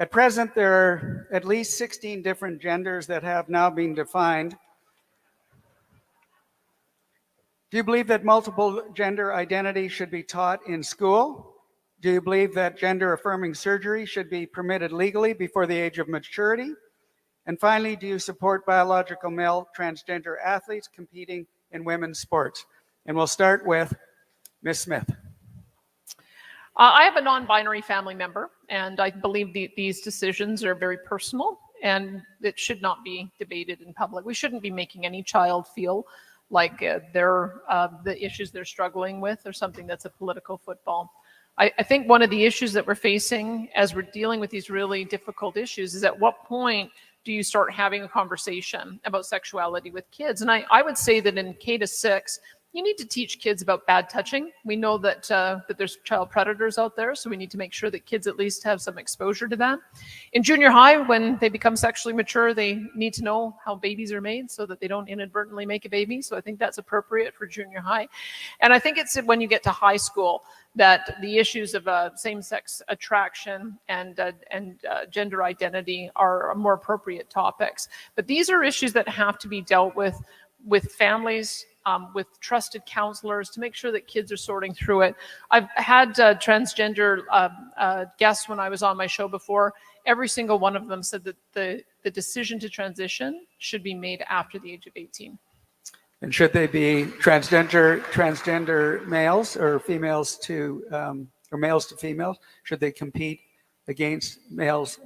At present, there are at least 16 different genders that have now been defined. Do you believe that multiple gender identity should be taught in school? Do you believe that gender-affirming surgery should be permitted legally before the age of maturity? And finally, do you support biological male transgender athletes competing in women's sports? And we'll start with Ms. Smith. I have a non-binary family member, and I believe these decisions are very personal, and it should not be debated in public. We shouldn't be making any child feel like the issues they're struggling with or something that's a political football. I think one of the issues that we're facing as we're dealing with these really difficult issues is at what point do you start having a conversation about sexuality with kids? And I would say that in K to 6, you need to teach kids about bad touching. We know that there's child predators out there, so we need to make sure that kids at least have some exposure to that. In junior high, when they become sexually mature, they need to know how babies are made so that they don't inadvertently make a baby. So I think that's appropriate for junior high. And I think it's when you get to high school that the issues of same-sex attraction and gender identity are more appropriate topics. But these are issues that have to be dealt with families, with trusted counselors to make sure that kids are sorting through it. I've had transgender guests when I was on my show before. Every single one of them said that the decision to transition should be made after the age of 18. And should they be transgender males or females to, or males to females? Should they compete against males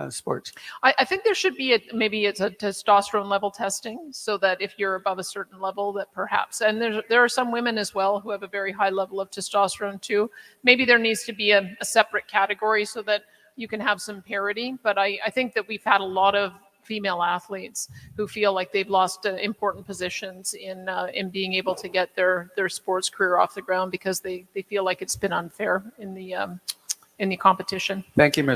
sports? I think there should be maybe it's a testosterone level testing so that if you're above a certain level that perhaps, and there are some women as well who have a very high level of testosterone too. Maybe there needs to be a separate category so that you can have some parity. But I think that we've had a lot of female athletes who feel like they've lost important positions in being able to get their sports career off the ground because they feel like it's been unfair in the competition. Thank you, Ms.